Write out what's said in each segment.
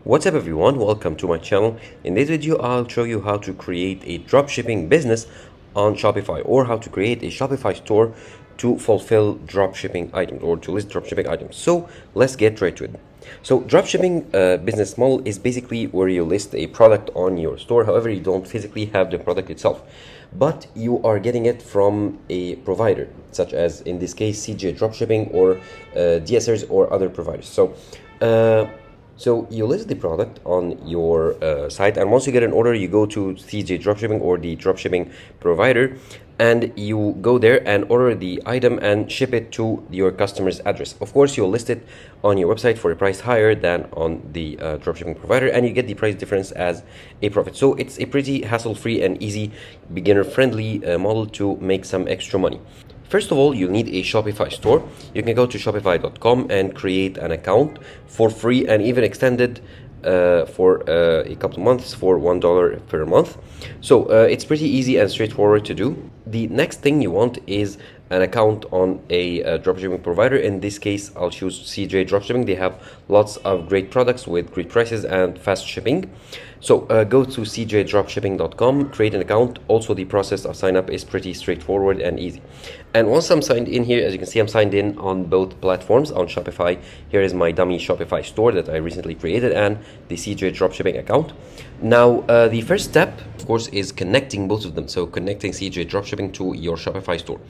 What's up everyone, welcome to my channel. In this video I'll show you how to create a dropshipping business on Shopify, or how to create a Shopify store to fulfill dropshipping items or to list dropshipping items. So let's get right to it. So dropshipping business model is basically where you list a product on your store. However, you don't physically have the product itself, but you are getting it from a provider, such as in this case CJ Dropshipping or DSers or other providers. So you list the product on your site, and once you get an order, you go to CJ Dropshipping or the dropshipping provider, and you go there and order the item and ship it to your customer's address. Of course, you'll list it on your website for a price higher than on the dropshipping provider, and you get the price difference as a profit. So it's a pretty hassle-free and easy, beginner-friendly model to make some extra money. First of all, you'll need a Shopify store. You can go to shopify.com and create an account for free, and even extended for a couple of months for $1 per month. So it's pretty easy and straightforward to do. The next thing you want is an account on a dropshipping provider. In this case, I'll choose CJ Dropshipping. They have lots of great products with great prices and fast shipping. So go to cjdropshipping.com, create an account. Also, the process of sign up is pretty straightforward and easy. And once I'm signed in here, as you can see, I'm signed in on both platforms. On Shopify, here is my dummy Shopify store that I recently created, and the CJ Dropshipping account. Now, the first step, of course, is connecting both of them. So connecting CJ Dropshipping to your Shopify store.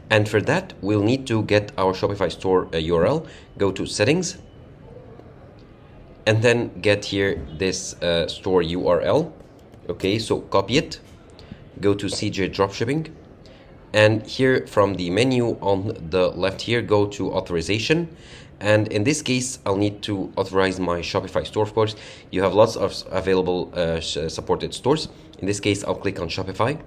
And for that, we'll need to get our Shopify store URL. Go to settings, and then get here this store URL. Okay, so copy it, go to CJ Dropshipping, and here from the menu on the left here, go to authorization. And in this case, I'll need to authorize my Shopify store. Of course, you have lots of available supported stores. In this case, I'll click on Shopify.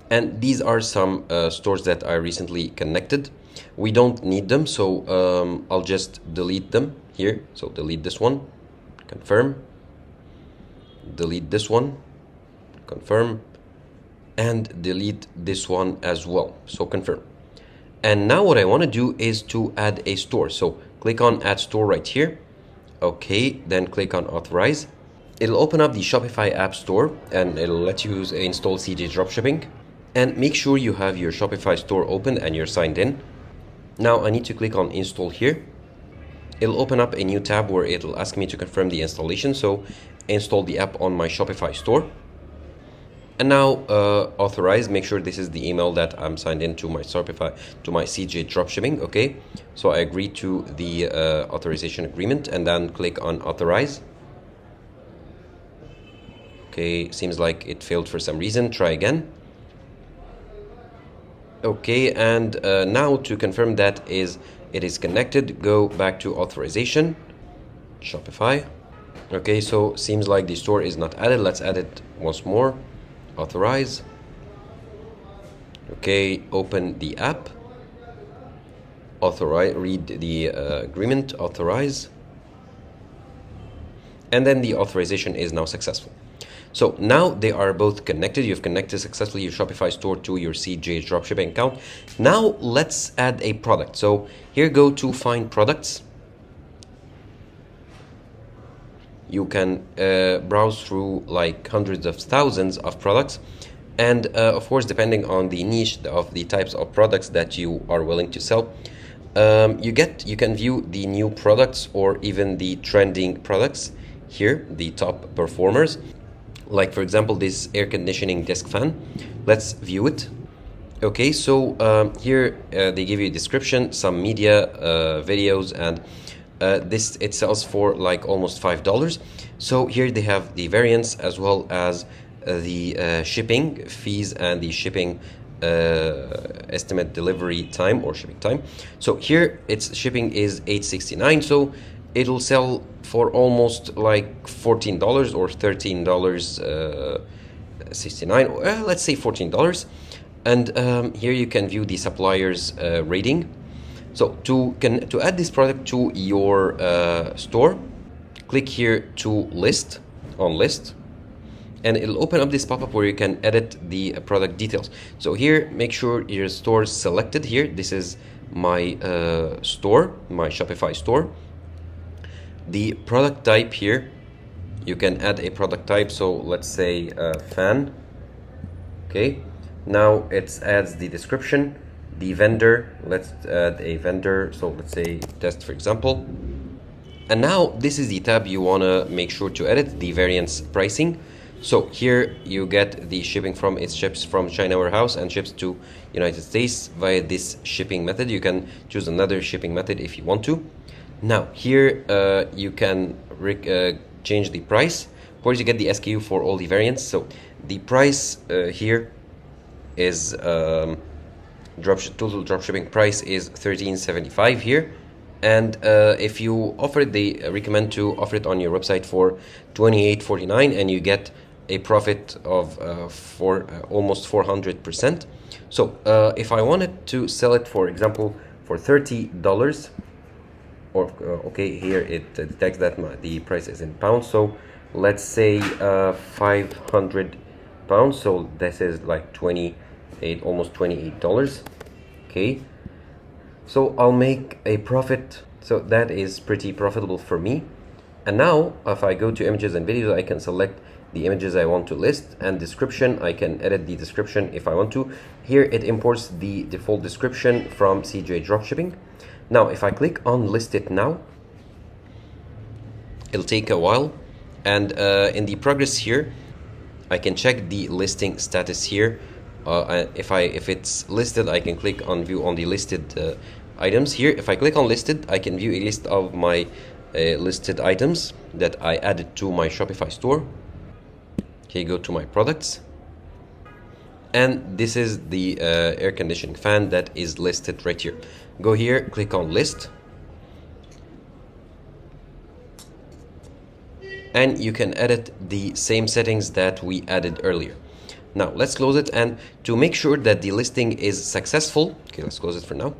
And these are some stores that I recently connected. We don't need them, so I'll just delete them here. So delete this one, confirm, delete this one, confirm, and delete this one as well, so confirm. And now what I want to do is to add a store. So click on add store right here. Okay, then click on authorize. It'll open up the Shopify app store, and it'll let you install CJ Dropshipping. And make sure you have your Shopify store open and you're signed in. Now I need to click on install here. It'll open up a new tab where it'll ask me to confirm the installation. So install the app on my Shopify store. And now authorize, make sure this is the email that I'm signed in to my Shopify, to my CJ Dropshipping. Okay, so I agree to the authorization agreement, and then click on authorize. Okay, seems like it failed for some reason. Try again. Okay, and now to confirm that it is connected, go back to authorization, Shopify. Okay, so seems like the store is not added. Let's add it once more. Authorize. Okay, open the app, authorize, read the agreement, authorize, and then the authorization is now successful. So now they are both connected. You've connected successfully your Shopify store to your CJ Dropshipping account. Now let's add a product. So here, go to find products. You can browse through like hundreds of thousands of products, and of course, depending on the niche of the types of products that you are willing to sell, you can view the new products or even the trending products here, the top performers. Like for example, this air conditioning desk fan. Let's view it. Okay, so here they give you a description, some media, videos, and this it sells for like almost $5. So here they have the variants as well as the shipping fees and the shipping estimate delivery time or shipping time. So here its shipping is $8.69, so it'll sell for almost like $14 or $13.69. Let's say $14. And here you can view the supplier's rating. So to add this product to your store, click here to list, on list, and it'll open up this pop-up where you can edit the product details. So here, make sure your store is selected here. This is my store, my Shopify store. the product type here, you can add a product type. So let's say fan. Okay, now it adds the description, the vendor. Let's add a vendor, so let's say test, for example. And now this is the tab you want to make sure to edit, the variance pricing. So here you get the shipping from, it ships from China warehouse and ships to United States via this shipping method. You can choose another shipping method if you want to. Now here you can change the price. Of course, you get the SKU for all the variants. So the price here is total dropshipping price is $13.75 here. And if you offer it, they recommend to offer it on your website for $28.49, and you get a profit of almost 400%. So if I wanted to sell it, for example, for $30, or okay, here it detects that the price is in pounds. So let's say 500 pounds. So this is like almost $28. Okay. So I'll make a profit. So that is pretty profitable for me. And now if I go to images and videos, I can select the images I want to list, and description, I can edit the description if I want to. Here it imports the default description from CJ Dropshipping. Now if I click on list it now, it'll take a while. And in the progress here, I can check the listing status here. If it's listed, I can click on view on the listed items here. If I click on listed, I can view a list of my listed items that I added to my Shopify store. Okay, go to my products, and this is the air conditioning fan that is listed right here. Go here, click on list, and you can edit the same settings that we added earlier. Now let's close it, and to make sure that the listing is successful, okay, let's close it for now.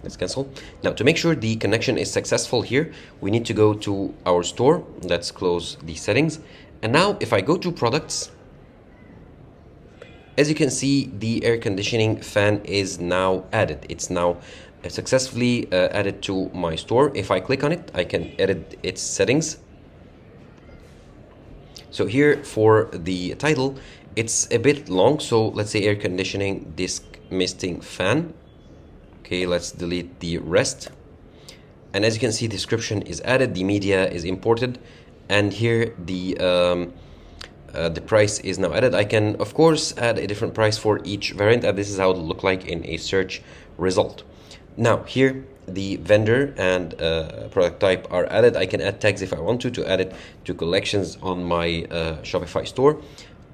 Let's cancel. Now to make sure the connection is successful here, we need to go to our store. Let's close the settings. And now if I go to products, as you can see, the air conditioning fan is now added. It's now successfully added to my store. If I click on it, I can edit its settings. So here for the title, it's a bit long. So let's say air conditioning disc misting fan. Okay, let's delete the rest. And as you can see, description is added, the media is imported, and here the price is now added. I can of course add a different price for each variant, and this is how it will look like in a search result. Now here the vendor and product type are added. I can add tags if I want to add it to collections on my Shopify store.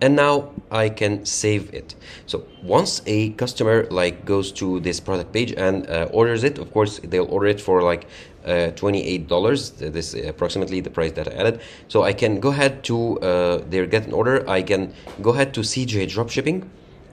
And now I can save it. So once a customer goes to this product page and orders it, of course they'll order it for like $28. This is approximately the price that I added. So I can go ahead to their get an order. I can go ahead to CJ Dropshipping,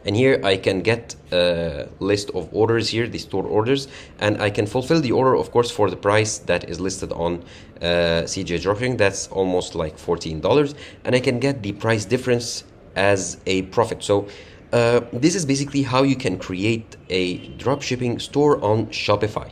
and here I can get a list of orders here, the store orders, and I can fulfill the order, of course, for the price that is listed on CJ Dropshipping. That's almost like $14, and I can get the price difference as a profit. So this is basically how you can create a dropshipping store on Shopify.